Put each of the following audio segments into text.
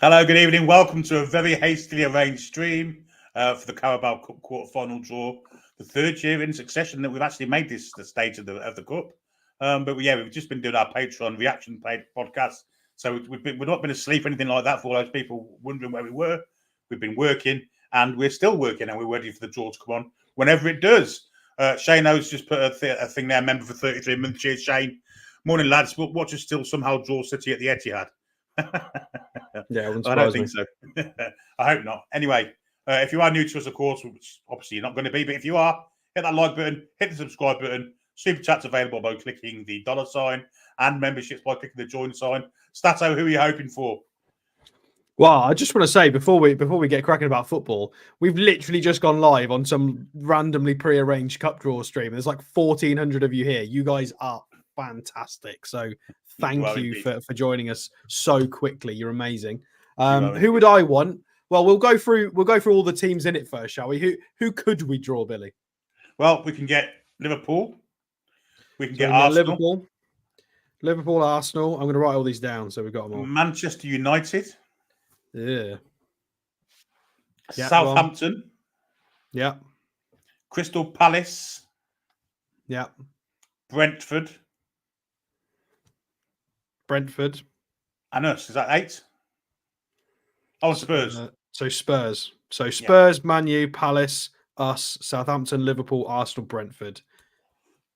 Hello, good evening. Welcome to a very hastily arranged stream for the Carabao Cup quarter-final draw, the third year in succession that we've actually made this the stage of the cup. We've just been doing our Patreon reaction podcast, so we've not been asleep or anything like that. For all those people wondering where we were, we've been working and we're still working, and we're ready for the draw to come on whenever it does. Shane O's just put a thing there, member for 33 months. Cheers, Shane. Morning, lads. Watch us still somehow draw City at the Etihad. Yeah, I don't think so. I hope not. Anyway, if you are new to us, of course, which obviously you're not going to be, but if you are, hit that like button, hit the subscribe button. Super chat's available by clicking the $sign, and memberships by clicking the join sign. Stato, who are you hoping for? Well, I just want to say before we get cracking about football, we've literally just gone live on some randomly pre-arranged cup draw stream. There's like 1,400 of you here. You guys are fantastic. So thank you for joining us so quickly. You're amazing. Who would I want? Well, we'll go through all the teams in it first, shall we? Who could we draw, Billy? Well, we can get Liverpool. We can get Arsenal. Liverpool, Arsenal. I'm going to write all these down so we've got them all. Manchester United. Yeah. Southampton. Yeah. Crystal Palace. Yeah. Brentford. And us. Is that 8? Oh, Spurs. Spurs. Spurs, Man U, Palace, us, Southampton, Liverpool, Arsenal, Brentford.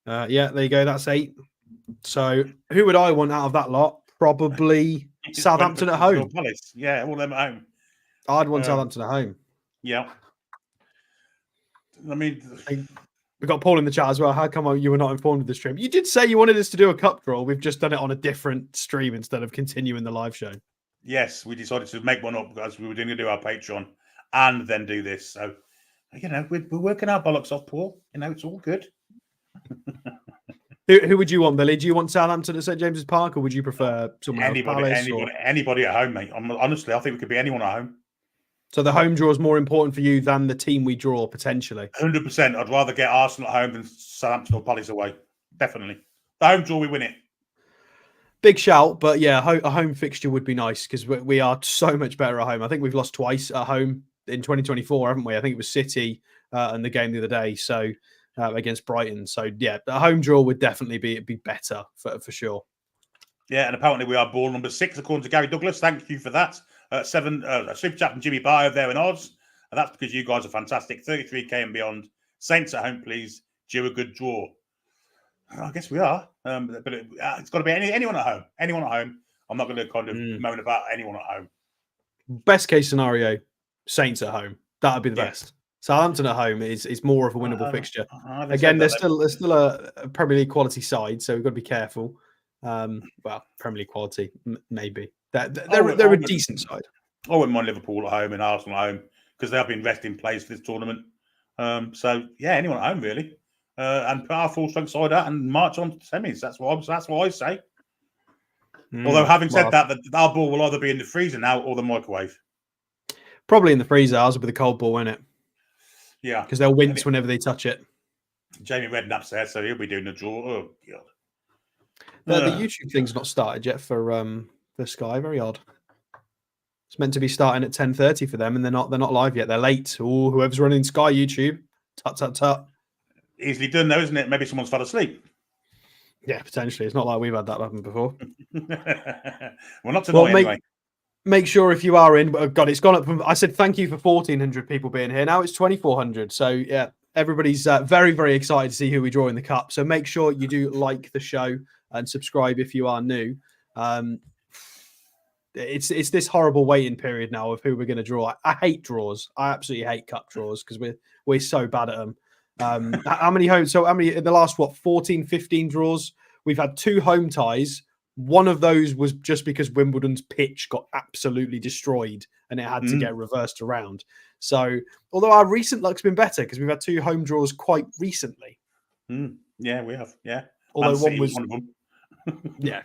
There you go. That's 8. So who would I want out of that lot? Probably Southampton at home. Palace. Yeah, all them at home. I'd want Southampton at home. Yeah. I mean, we got Paul in the chat as well. How come you were not informed of the stream? You did say you wanted us to do a cup draw. We've just done it on a different stream instead of continuing the live show. Yes, we decided to make one up as we were going to do our Patreon and then do this. So, we're working our bollocks off, Paul. It's all good. Who would you want, Billy? Do you want Southampton at St James's Park, or would you prefer someone else? Anybody at home, mate. Honestly, I think we could be anyone at home. So the home draw is more important for you than the team we draw, potentially? 100%. I'd rather get Arsenal at home than Southampton or Palace away. Definitely. The home draw, we win it. Big shout, but yeah, a home fixture would be nice because we are so much better at home. I think we've lost twice at home in 2024, haven't we? I think it was City and the game the other day, so against Brighton. So yeah, the home draw would definitely be better for sure. Yeah, and apparently we are ball number 6 according to Gary Douglas. Thank you for that. 7 super chat from Jimmy Barr there in odds, and that's because you guys are fantastic. 33k and beyond. Saints at home, please. Due a good draw. I guess we are, but it's got to be anyone at home. Anyone at home. I'm not going to kind of moan about anyone at home. Best case scenario, Saints at home. That would be the best. Southampton at home is more of a winnable fixture. Again, they're still a Premier League quality side, so we've got to be careful. Well, Premier League quality, maybe. They're a decent side. I wouldn't mind Liverpool at home and Arsenal at home because they have been resting place for this tournament. So yeah, anyone at home really, and put our full strength side out and march on to the semis. That's what I say. Although having said that, our ball will either be in the freezer now or the microwave. Probably in the freezer. Ours will be the cold ball, won't it? Yeah, because they'll wince whenever they touch it. Jamie Redknapp's there, so he'll be doing the draw. Oh god. The YouTube thing's not started yet for Sky. Very odd. It's meant to be starting at 10:30 for them, and they're not live yet. They're late. Oh, whoever's running Sky YouTube, tut. Easily done, though, isn't it? Maybe someone's fell asleep. Yeah, potentially. It's not like we've had that happen before. Well, not tonight anyway. Make sure if you are in. God, it's gone up from. I said thank you for 1,400 people being here. Now it's 2,400. So yeah, everybody's very, very excited to see who we draw in the cup. So make sure you do like the show and subscribe if you are new. It's this horrible waiting period now of who we're going to draw. I hate draws. I absolutely hate cup draws because we're so bad at them. How many in the last 14, 15 draws? We've had 2 home ties. One of those was just because Wimbledon's pitch got absolutely destroyed and it had to get reversed around. So, although our recent luck's been better because we've had 2 home draws quite recently. Yeah, we have. Yeah. Although one was one of them. Yeah.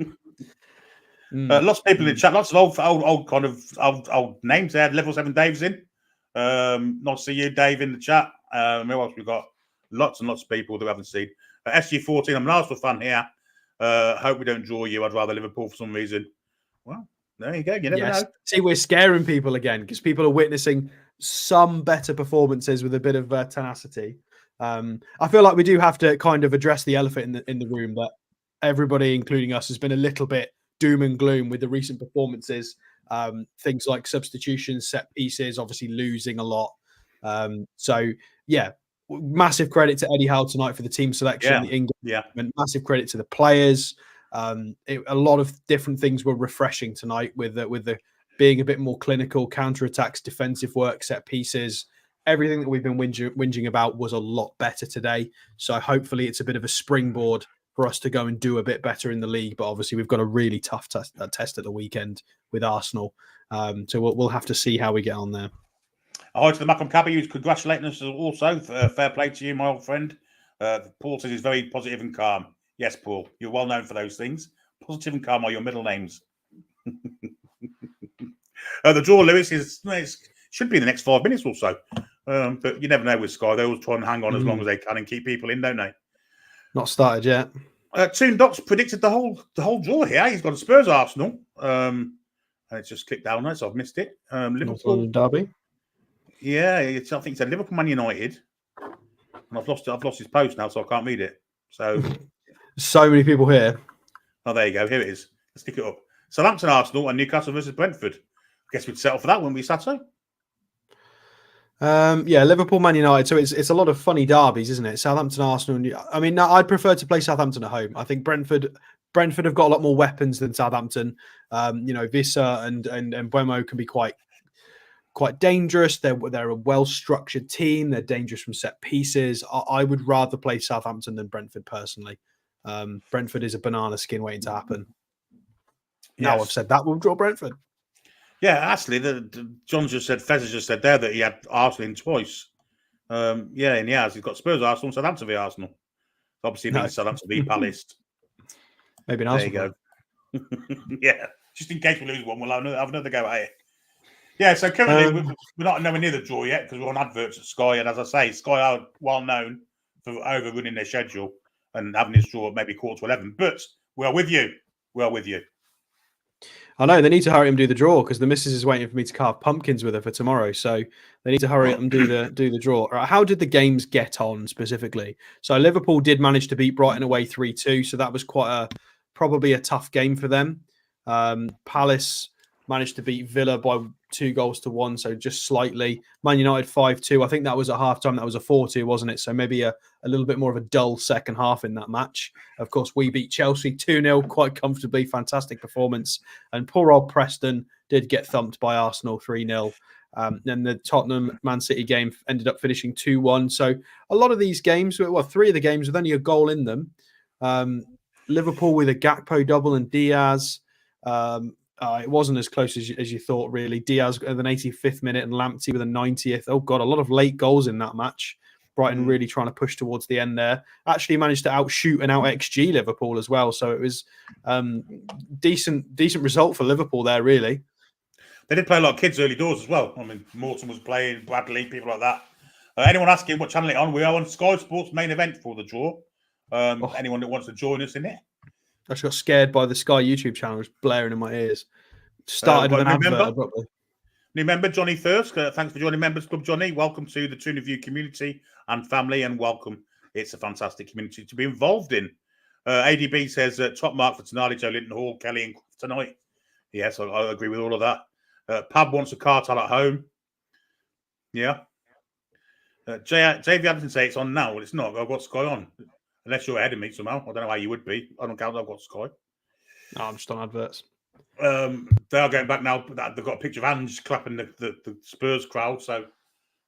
Lots of people in the chat. Lots of old names there. Level 7 Dave's in. Nice to see you, Dave, in the chat. Who else we got? Lots and lots of people that we haven't seen. SG14. I'm an Arsenal fan here. Hope we don't draw you. I'd rather Liverpool for some reason. Well, There you go. You never know. See, we're scaring people again because people are witnessing some better performances with a bit of tenacity. I feel like we do have to kind of address the elephant in the room that everybody, including us, has been a little bit doom and gloom with the recent performances. Things like substitutions, set pieces, obviously losing a lot. So yeah, massive credit to Eddie Howe tonight for the team selection, the engagement. Massive credit to the players. A lot of different things were refreshing tonight with the being a bit more clinical, counterattacks, defensive work, set pieces. Everything that we've been whinging about was a lot better today. So hopefully it's a bit of a springboard for us to go and do a bit better in the league. But obviously we've got a really tough test at the weekend with Arsenal. So we'll have to see how we get on there. Hi to the Malcolm Cabby, who's congratulating us also. Fair play to you, my old friend. Paul says he's very positive and calm. Yes, Paul, you're well known for those things. Positive and calm are your middle names. The draw, Lewis, should be in the next 5 minutes or so. But you never know with Sky. They always try and hang on as long as they can and keep people in, don't they? Not started yet. Toon Doc's predicted the whole draw here. He's got a Spurs Arsenal. And it's just clicked down there, so I've missed it. Liverpool derby. Yeah, I think it's a Liverpool Man United. And I've lost his post now, so I can't read it. So many people here. Oh, there you go. Here it is. Let's pick it up. Southampton Arsenal and Newcastle versus Brentford. I guess we'd settle for that, wouldn't we, Stato? Yeah, Liverpool, Man United. So it's a lot of funny derbies, isn't it? Southampton, Arsenal. I mean, I'd prefer to play Southampton at home. I think Brentford have got a lot more weapons than Southampton. Vissa and Mbeumo can be quite dangerous. They're a well-structured team. They're dangerous from set pieces. I would rather play Southampton than Brentford personally. Brentford is a banana skin waiting to happen. Now I've said that, we'll draw Brentford. Yeah, actually, John just said, Fez just said there that he had Arsenal in twice. And he has. He's got Spurs Arsenal and Southampton v Arsenal. Obviously, he needs Southampton v Palace. Maybe an Arsenal. There you go. Yeah, just in case we lose one, we'll have another go at it. Yeah, so currently we're not nowhere near the draw yet because we're on adverts at Sky. And as I say, Sky are well known for overrunning their schedule and having this draw at maybe 11:15. But we are with you. We are with you. I know they need to hurry up and do the draw because the missus is waiting for me to carve pumpkins with her for tomorrow. So they need to hurry up and do the draw. Right, how did the games get on specifically? So Liverpool did manage to beat Brighton away 3-2. So that was probably a tough game for them. Palace managed to beat Villa by 2-1, so just slightly. Man United 5-2. I think that was at halftime. That was a 4-2, wasn't it? So maybe a little bit more of a dull second half in that match. Of course, we beat Chelsea 2-0 quite comfortably. Fantastic performance. And poor old Preston did get thumped by Arsenal 3-0. Then the Tottenham Man City game ended up finishing 2-1. So a lot of these games, well, 3 of the games with only a goal in them. Liverpool with a Gakpo double and Diaz. It wasn't as close as you thought, really. Diaz at an 85th minute and Lamptey with a 90th. Oh, God, a lot of late goals in that match. Brighton really trying to push towards the end there. Actually managed to outshoot and out-XG Liverpool as well. So it was decent result for Liverpool there, really. They did play a lot of kids early doors as well. I mean, Morton was playing, Bradley, people like that. Anyone asking what channel it on? We are on Sky Sports main event for the draw. Anyone that wants to join us in it. I just got scared by the Sky YouTube channel was blaring in my ears. Started with an advert abruptly. New member, Johnny Thirsk. Thanks for joining Members Club, Johnny. Welcome to the Toon Review community and family, and welcome. It's a fantastic community to be involved in. ADB says top mark for Tonali, Joe Linton Hall, Kelly and tonight. Yes, I agree with all of that. Pab wants a cartel at home. Yeah. JV Anderson say it's on now. Well, it's not. I've got Sky on. Unless you're ahead of me somehow. I don't know how you would be. I don't count. I've got Sky. No, I'm just on adverts. They are going back now. They've got a picture of Ange clapping the Spurs crowd. So,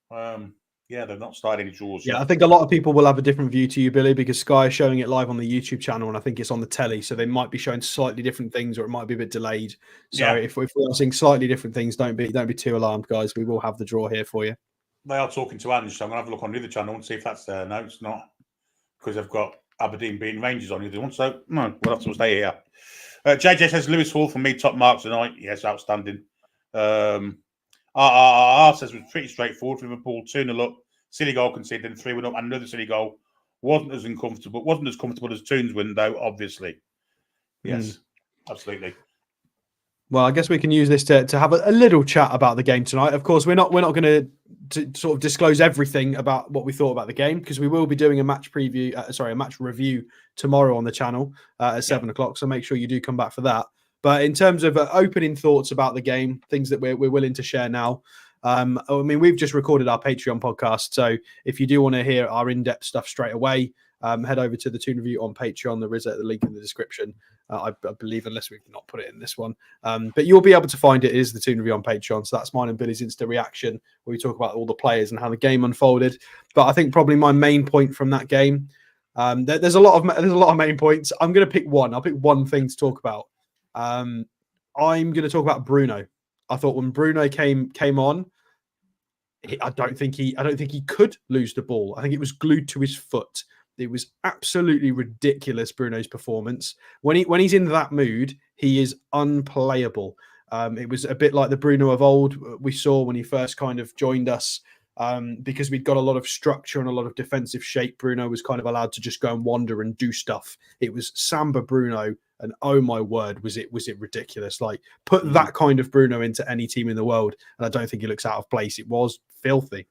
they've not started any draws yet. I think a lot of people will have a different view to you, Billy, because Sky is showing it live on the YouTube channel, and I think it's on the telly. So they might be showing slightly different things, or it might be a bit delayed. So if we're seeing slightly different things, don't be too alarmed, guys. We will have the draw here for you. They are talking to Ange, so I'm going to have a look on the other channel and see if that's there. No, it's not. Because they've got Aberdeen beating Rangers on the other one. So, no, we'll have to stay here. JJ says Lewis Hall for me, top marks tonight. Yes, outstanding. RRR says it was pretty straightforward for Liverpool. 2-0 up, silly goal conceded, 3-1 up, and another silly goal. Wasn't as comfortable as Toon's win, though, obviously. Yes, absolutely. Well, I guess we can use this to have a little chat about the game tonight. Of course, we're not going to sort of disclose everything about what we thought about the game, because we will be doing a match preview, a match review tomorrow on the channel at 7 o'clock. So make sure you do come back for that. But in terms of opening thoughts about the game, things that we're willing to share now. I mean, we've just recorded our Patreon podcast, so if you do want to hear our in-depth stuff straight away, head over to the Toon Review on Patreon. There is the link in the description. I believe, unless we've not put it in this one. But you'll be able to find it. It is the Toon Review on Patreon. So that's mine and Billy's instant reaction, where we talk about all the players and how the game unfolded. But I think probably my main point from that game, there's a lot of main points. I'm going to pick one. I'll pick one thing to talk about. I'm going to talk about Bruno. I thought when Bruno came on, I don't think he could lose the ball. I think it was glued to his foot. It was absolutely ridiculous, Bruno's performance. When he's in that mood, he is unplayable. It was a bit like the Bruno of old we saw when he first kind of joined us, because we'd got a lot of structure and a lot of defensive shape. Bruno was kind of allowed to just go and wander and do stuff. It was Samba Bruno, and oh my word, was it ridiculous. Like, put that kind of Bruno into any team in the world, and I don't think he looks out of place. It was filthy.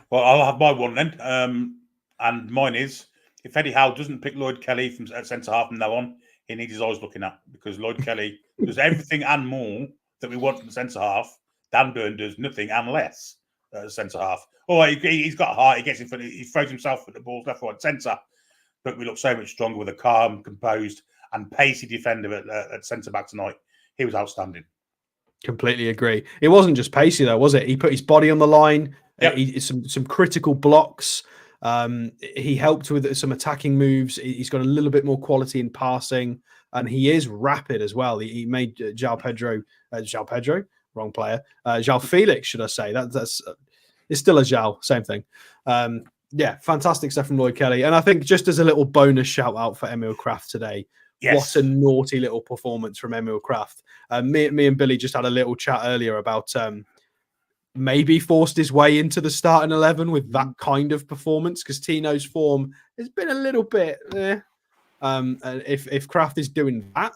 Well, I'll have my one then. And mine is, if Eddie Howe doesn't pick Lloyd Kelly from centre half from now on, he needs his eyes looking at, because Lloyd Kelly does everything and more that we want from the centre half. Dan Burn does nothing and less at centre half. Oh, he's got a heart. He gets in front. He throws himself at the balls left, right, centre. But we look so much stronger with a calm, composed, and pacey defender at centre back tonight. He was outstanding. Completely agree. It wasn't just pacey though, was it? He put his body on the line. Yep. Some critical blocks. He helped with some attacking moves. He's got a little bit more quality in passing, and he is rapid as well. He made João Pedro, wrong player. João Felix, should I say? That's it's still a João, same thing. Yeah, fantastic stuff from Lloyd Kelly. And I think just as a little bonus shout out for Emil Kraft today, what a naughty little performance from Emil Kraft. Me and Billy just had a little chat earlier about maybe forced his way into the starting 11 with that kind of performance, because Tino's form has been a little bit if Kraft is doing that,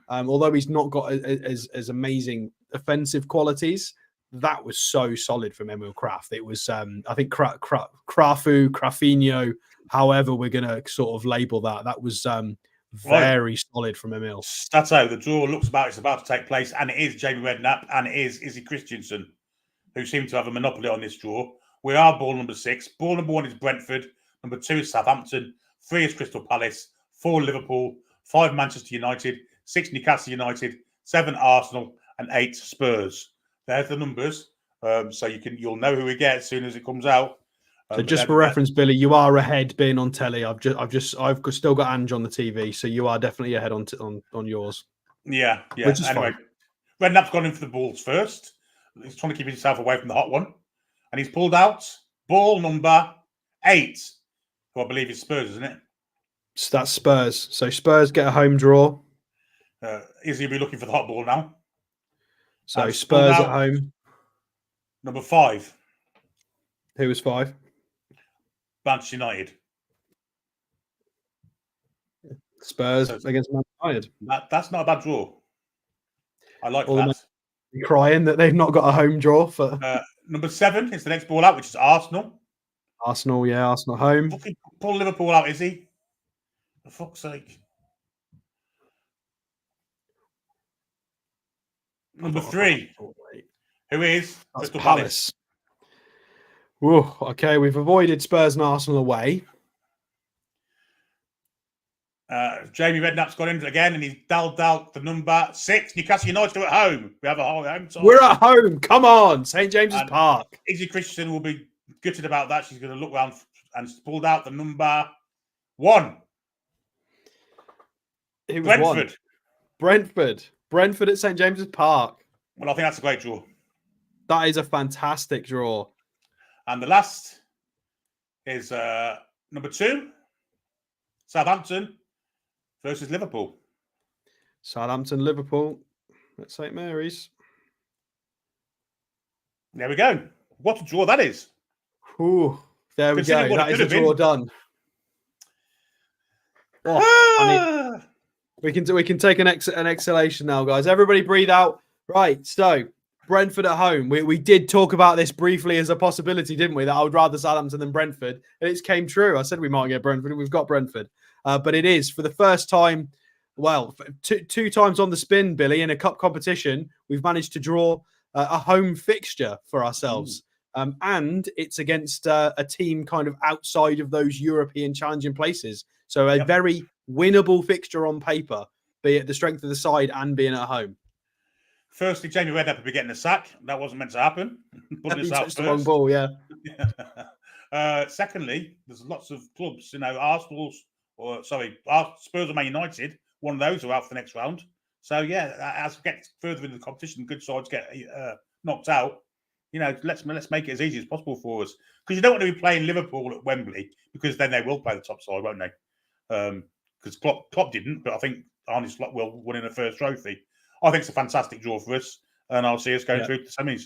although he's not got as amazing offensive qualities, that was so solid from Emil Kraft. It was I think Crafinho, however we're going to sort of label that was very solid from Emil. Stato, the draw looks about it's about to take place, and it is Jamie Redknapp and it is Izzy Christiansen who seem to have a monopoly on this draw. We are ball number 6. Ball number 1 is Brentford. Number 2 is Southampton. 3 is Crystal Palace. 4 Liverpool. 5 Manchester United. 6 Newcastle United. 7 Arsenal. And 8 Spurs. There's the numbers. So you'll know who we get as soon as it comes out. So just for reference, Billy, you are ahead being on telly. I've still got Ange on the TV, so you are definitely ahead on yours. Yeah. Which is anyway, fine. Redknapp's gone in for the balls first. He's trying to keep himself away from the hot one. And he's pulled out ball number 8, who I believe is Spurs, isn't it? So that's Spurs. So Spurs get a home draw. Izzy will be looking for the hot ball now. So Spurs at home. Number 5. Who was 5? Manchester United. Spurs against Man United. That's not a bad draw. I like that. Crying that they've not got a home draw for number 7 is the next ball out, which is Arsenal. Arsenal home. Fucking pull Liverpool out, is he? For fuck's sake. Number 3. Who is Crystal Palace? Ooh, okay, we've avoided Spurs and Arsenal away. Jamie Redknapp's got in again, and he's dialed out the number 6. Newcastle United are at home. We have a home. We're at home. Come on, St James's Park. Izzy Christiansen will be gutted about that. She's going to look round and pulled out the number 1. Brentford at St James's Park. Well, I think that's a great draw. That is a fantastic draw. And the last is number 2, Southampton versus Liverpool. Liverpool at St Mary's. There we go. What a draw that is. Ooh, there we go. That is a draw done. Oh, We can take an exhalation now, guys. Everybody breathe out. Right, so Brentford at home. We did talk about this briefly as a possibility, didn't we? That I would rather Southampton than Brentford. And it came true. I said we might get Brentford, and we've got Brentford. But it is for the first time, well, two times on the spin, Billy, in a cup competition, we've managed to draw a home fixture for ourselves. And it's against a team kind of outside of those European challenging places. So a very winnable fixture on paper, be it the strength of the side and being at home. Firstly, Jamie Redknapp will be getting a sack. That wasn't meant to happen. He touched the wrong ball, yeah. Secondly, there's lots of clubs, Spurs or Man United, one of those are out for the next round. So, yeah, as we get further into the competition, good sides get knocked out. Let's make it as easy as possible for us. Because you don't want to be playing Liverpool at Wembley, because then they will play the top side, won't they? Because Klopp didn't, but I think Arne Slot will win in the first trophy. I think it's a fantastic draw for us, and I'll see us going through to the semis.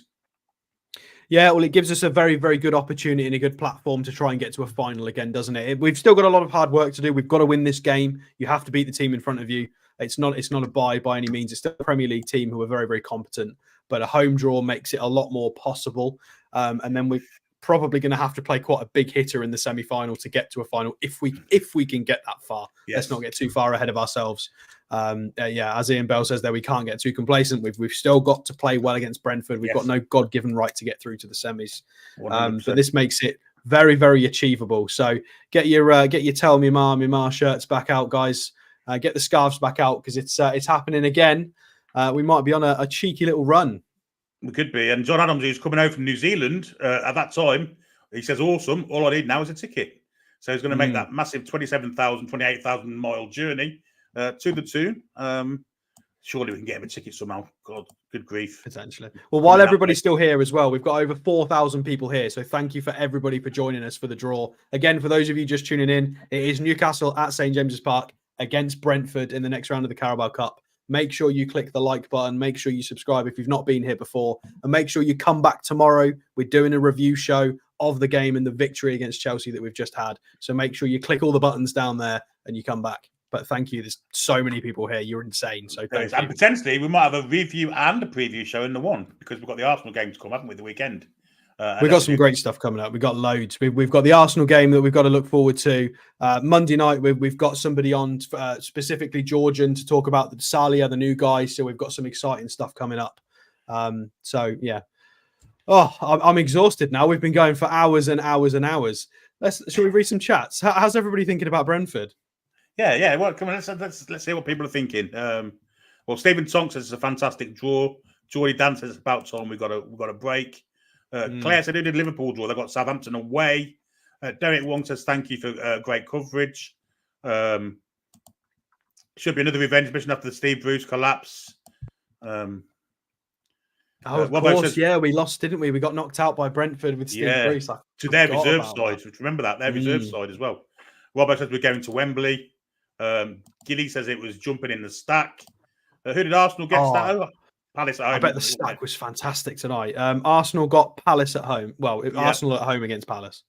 Yeah, well, it gives us a very, very good opportunity and a good platform to try and get to a final again, doesn't it? We've still got a lot of hard work to do. We've got to win this game. You have to beat the team in front of you. It's not a bye by any means. It's still a Premier League team who are very, very competent, but a home draw makes it a lot more possible. And then we're probably going to have to play quite a big hitter in the semi-final to get to a final if we can get that far. Yes. Let's not get too far ahead of ourselves. As Ian Bell says there, we can't get too complacent. We've still got to play well against Brentford. We've got no God-given right to get through to the semis. But this makes it very, very achievable. So get your Tell Me Ma shirts back out, guys. Get the scarves back out, because it's happening again. We might be on a cheeky little run. We could be. And John Adams, who's coming over from New Zealand at that time, he says, awesome. All I need now is a ticket. So he's going to make that massive 28,000 mile journey to the Toon. Surely we can get him a ticket somehow. God, good grief. Potentially. Well, while everybody's still here as well, we've got over 4,000 people here. So thank you for everybody for joining us for the draw. Again, for those of you just tuning in, it is Newcastle at St. James's Park against Brentford in the next round of the Carabao Cup. Make sure you click the like button. Make sure you subscribe if you've not been here before. And make sure you come back tomorrow. We're doing a review show of the game and the victory against Chelsea that we've just had. So make sure you click all the buttons down there and you come back. But thank you. There's so many people here. You're insane. So thank you. And potentially we might have a review and a preview show in the one, because we've got the Arsenal game to come, haven't we, the weekend? We've got some great stuff coming up. We've got loads. We've got the Arsenal game that we've got to look forward to. Monday night, we've got somebody on, specifically Georgian, to talk about the Salia, the new guy. So we've got some exciting stuff coming up. Yeah. Oh, I'm exhausted now. We've been going for hours and hours and hours. Shall we read some chats? How's everybody thinking about Brentford? Yeah. Well, come on. Let's see what people are thinking. Well, Stephen Tonk says it's a fantastic draw. Geordie Dan says it's about time we got a break. Claire said, who did Liverpool draw? They got Southampton away. Derek Wong says, thank you for great coverage. Should be another revenge mission after the Steve Bruce collapse. Of course, says, we lost, didn't we? We got knocked out by Brentford with Steve Bruce. To their reserve side. Remember that, their reserve side as well. Robert says we're going to Wembley. Gilly says it was jumping in the stack. Who did Arsenal get? Stato? Palace at home. I bet the stack was fantastic tonight. Arsenal got Palace at home. Well, Arsenal at home against Palace.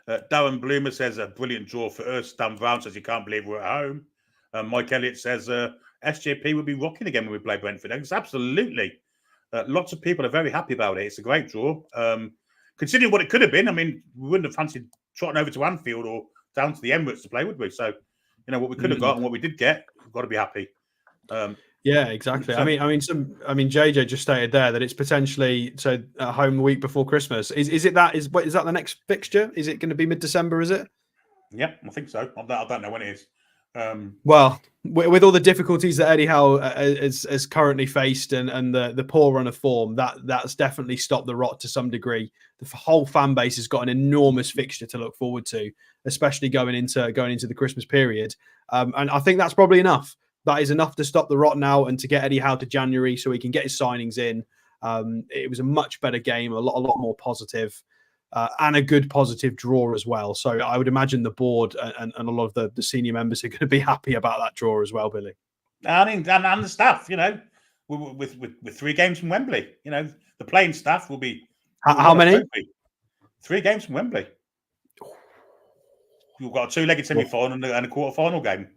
Darren Bloomer says a brilliant draw for us. Dan Brown says you can't believe we're at home. Mike Elliott says SJP will be rocking again when we play Brentford. It's absolutely. Lots of people are very happy about it. It's a great draw. Considering what it could have been, I mean, we wouldn't have fancied trotting over to Anfield or down to the Emirates to play, would we? So, what we could have got and what we did get, we've got to be happy. Yeah, exactly. I mean, JJ just stated there that it's potentially at home the week before Christmas. Is that the next fixture? Is it going to be mid-December? Is it? Yeah, I think so. I don't know when it is. Well, with all the difficulties that Eddie Howe has currently faced and the poor run of form, that's definitely stopped the rot to some degree. The whole fan base has got an enormous fixture to look forward to, especially going into the Christmas period. And I think that's probably enough. That is enough to stop the rot now and to get Eddie Howe to January so he can get his signings in. It was a much better game, a lot more positive, and a good positive draw as well. So I would imagine the board and a lot of the senior members are going to be happy about that draw as well, Billy. And the staff, with 3 games from Wembley, the playing staff will be. How many? 3 games from Wembley. We've got a 2-legged semi-final and a quarter-final game.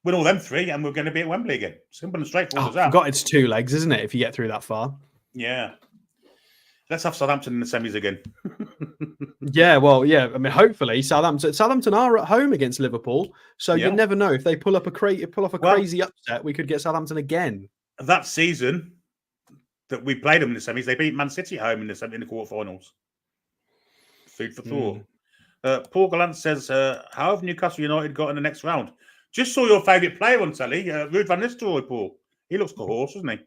win all them 3, and we're going to be at Wembley again. Simple and straightforward as that. I forgot it's 2 legs, isn't it? If you get through that far. Yeah. Let's have Southampton in the semis again. Yeah, well, yeah. I mean, hopefully Southampton are at home against Liverpool, so you never know if they pull off a crazy upset. We could get Southampton again. That season that we played them in the semis, they beat Man City at home in the quarterfinals. Food for thought. Paul Gallant says, "How have Newcastle United got in the next round?" Just saw your favourite player on telly, Ruud van Nistelrooy. Paul, he looks like a horse, doesn't he?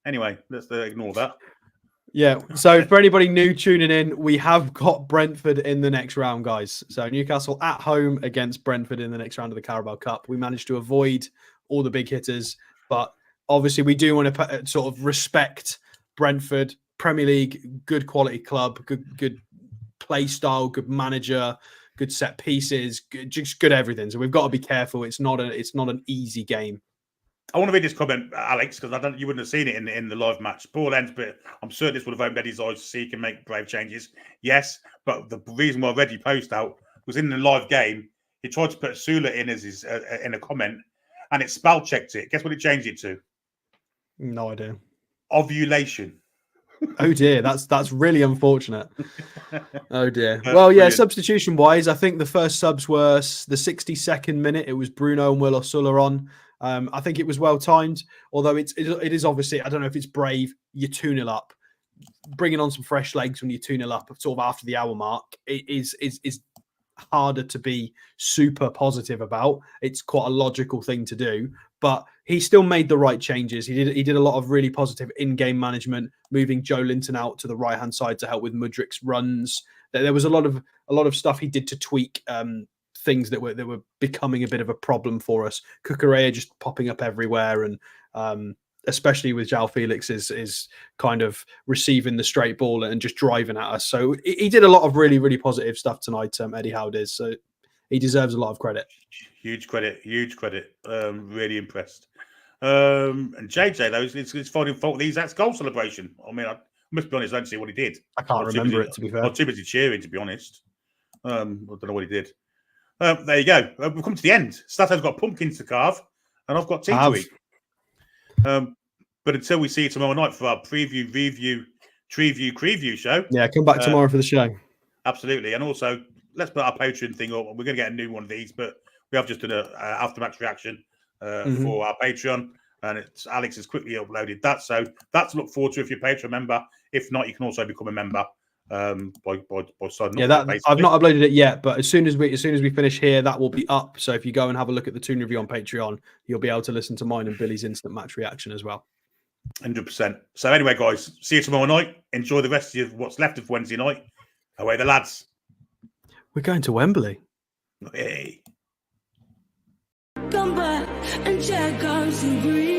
Anyway, let's ignore that. Yeah, so for anybody new tuning in, we have got Brentford in the next round, guys. So Newcastle at home against Brentford in the next round of the Carabao Cup. We managed to avoid all the big hitters, but obviously we do want to sort of respect Brentford, Premier League, good quality club, good play style, good manager, good set pieces, just good everything. So we've got to be careful. It's not an easy game. I want to read this comment, Alex, because you wouldn't have seen it in the live match. Paul ends, but I'm certain this would have opened Eddie's eyes to see he can make brave changes. Yes, but the reason why I read your post out was in the live game. He tried to put Sula in as his in a comment, and it spell checked it. Guess what it changed it to? No idea. Ovulation. Oh dear, that's really unfortunate. Oh dear. Well, yeah, substitution wise, I think the first subs were the 62nd minute. It was Bruno and Will Osula on. I think it was well timed, although it is obviously, I don't know if it's brave. You 2-0 up, bringing on some fresh legs when you 2-0 up, sort of after the hour mark. It is harder to be super positive about. It's quite a logical thing to do, but he still made the right changes. He did a lot of really positive in-game management, moving Joe Linton out to the right-hand side to help with Mudrik's runs. There was a lot of stuff he did to tweak things that were becoming a bit of a problem for us. Cucurella just popping up everywhere, and especially with João Felix is kind of receiving the straight ball and just driving at us. So he did a lot of really, really positive stuff tonight, Eddie Howe did. So he deserves a lot of credit. Huge credit. Really impressed. And JJ, though, it's finding fault with Isak's goal celebration. I mean, I must be honest, I don't see what he did. I can't remember it, to be fair. I'm too busy cheering, to be honest. I don't know what he did. There you go. We've come to the end. Stato's got pumpkins to carve, and I've got tea to eat. But until we see you tomorrow night for our preview show. Yeah, come back tomorrow for the show. Absolutely. And also, let's put our Patreon thing up. We're going to get a new one of these, but we have just done an after-match reaction for our Patreon. And Alex has quickly uploaded that. So that's to look forward to if you're a Patreon member. If not, you can also become a member. By signing up. I've not uploaded it yet, but as soon as we finish here, that will be up. So if you go and have a look at the Toon review on Patreon, you'll be able to listen to mine and Billy's instant match reaction as well. 100%. So anyway, guys, see you tomorrow night. Enjoy the rest of what's left of Wednesday night. Away the lads. We're going to Wembley. Hey. Come back and check out some green.